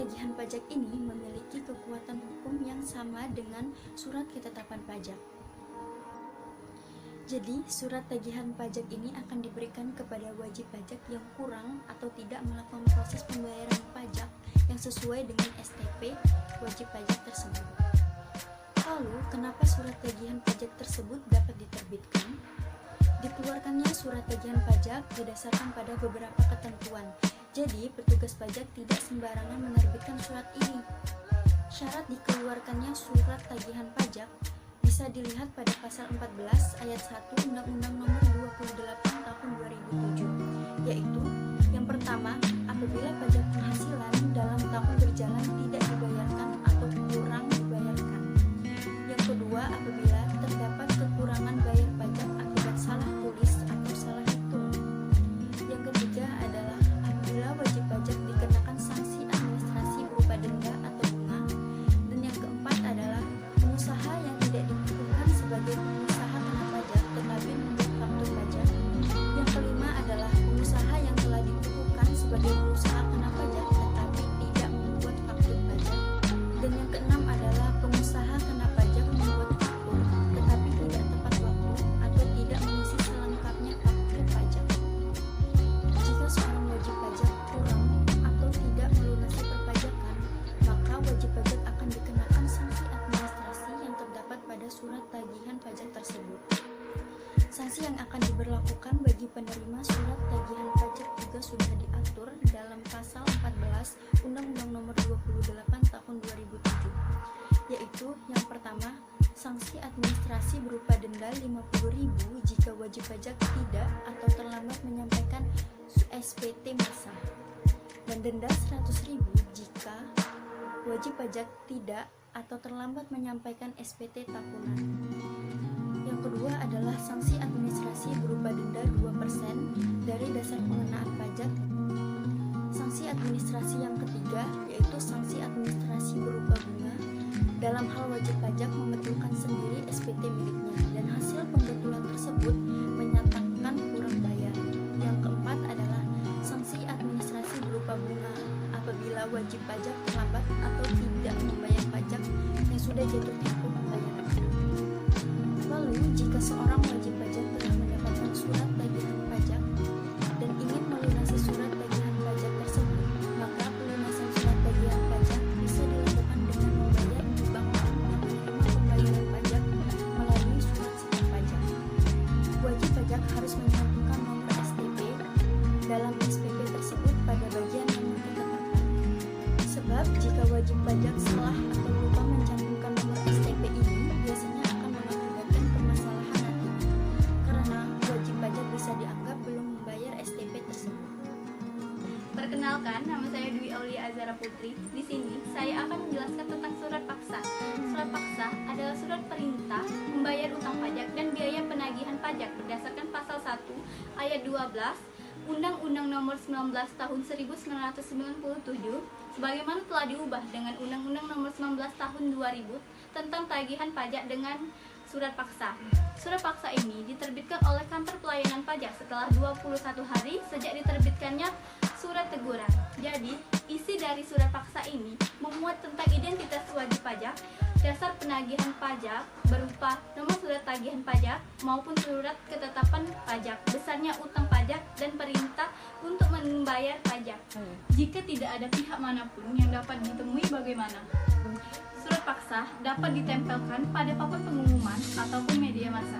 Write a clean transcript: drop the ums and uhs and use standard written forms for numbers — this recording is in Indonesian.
tagihan pajak ini memiliki kekuatan hukum yang sama dengan surat ketetapan pajak. Jadi, surat tagihan pajak ini akan diberikan kepada wajib pajak yang kurang atau tidak melakukan proses pembayaran pajak yang sesuai dengan STP wajib pajak tersebut. Lalu, kenapa surat tagihan pajak tersebut dapat diterbitkan? Dikeluarkannya surat tagihan pajak didasarkan pada beberapa ketentuan. Jadi, petugas pajak tidak sembarangan menerbitkan surat ini. Syarat dikeluarkannya surat tagihan pajak bisa dilihat pada pasal 14 ayat 1 Undang-Undang Nomor 28 Tahun 2007, yaitu yang pertama, apabila pajak penghasilan dalam tahun berjalan tidak dibayarkan atau kurang dibayarkan. Yang kedua, apabila terdapat kekurangan bayar pajak akibat salah tulis atau salah hitung. Yang ketiga adalah apabila wajib pajak dikenakan sanksi administrasi berupa denda atau bunga. Dan yang keempat adalah pengusaha yang tidak ditentukan sebagai pengusaha kena pajak tetapi membuat faktur pajak. Yang kelima adalah pengusaha yang telah ditentukan sebagai pengusaha kena pajak tetapi tidak membuat faktur pajak. Dan yang keenam adalah pengusaha kena pajak membuat faktur tetapi tidak tepat waktu atau tidak mengisi selengkapnya faktur pajak. Jika seorang wajib pajak kurang atau tidak melunasi perpajakan, maka wajib pajak akan dikenakan sanksi administrasi yang terdapat pada surat tagihan pajak tersebut. Sanksi yang akan diberlakukan bagi penerima surat tagihan pajak juga sudah diatur dalam pasal 14 Undang-Undang Nomor 28 Tahun 2007, yaitu yang pertama, sanksi administrasi berupa denda 50.000 jika wajib pajak tidak atau terlambat menyampaikan SPT masa, dan denda 100.000 jika wajib pajak tidak atau terlambat menyampaikan SPT tahunan. Yang kedua adalah sanksi administrasi berupa denda 2% dari dasar pengenaan pajak. Sanksi administrasi yang ketiga yaitu sanksi administrasi berupa bunga dalam hal wajib pajak membetulkan sendiri SPT miliknya dan hasil pembetulan tersebut menyatakan kurang bayar. Yang keempat adalah sanksi administrasi berupa bunga apabila wajib pajak terlambat atau tidak membayar pajak yang sudah jatuh tempo pembayaran. Lalu, jika seorang wajib pajak telah mendapatkan surat tagihan pajak dan ingin melunasi surat tagihan pajak tersebut, maka pelunasan surat tagihan pajak bisa dilakukan dengan membayar di bank yang menerima pembayaran pajak melalui surat setor pajak. Wajib pajak harus mencantumkan nomor STP dalam SPP tersebut pada bagian yang ditetapkan. Sebab jika wajib pajak salah atau lupa mencantumkan nomor STP ini, biasanya akan mengakibatkan permasalahan nantinya, karena wajib pajak bisa dianggap belum membayar STP tersebut. Perkenalkan, nama saya Dwi Aulia Azara Putri. Di sini saya akan menjelaskan tentang surat paksa. Surat paksa adalah surat perintah membayar utang pajak dan biaya penagihan pajak berdasarkan pasal 1 ayat 12 Undang-Undang Nomor 19 Tahun 1997 sebagaimana telah diubah dengan Undang-Undang Nomor 19 Tahun 2000 tentang tagihan pajak dengan surat paksa. Surat paksa ini diterbitkan oleh Kantor Pelayanan Pajak setelah 21 hari sejak diterbitkannya surat teguran. Jadi, isi dari surat paksa ini memuat tentang identitas wajib pajak, dasar penagihan pajak berupa nomor surat tagihan pajak maupun surat ketetapan pajak, besarnya utang pajak, dan perintah untuk membayar pajak. Jika tidak ada pihak manapun yang dapat ditemui, bagaimana? Surat paksa dapat ditempelkan pada papan pengumuman ataupun media massa.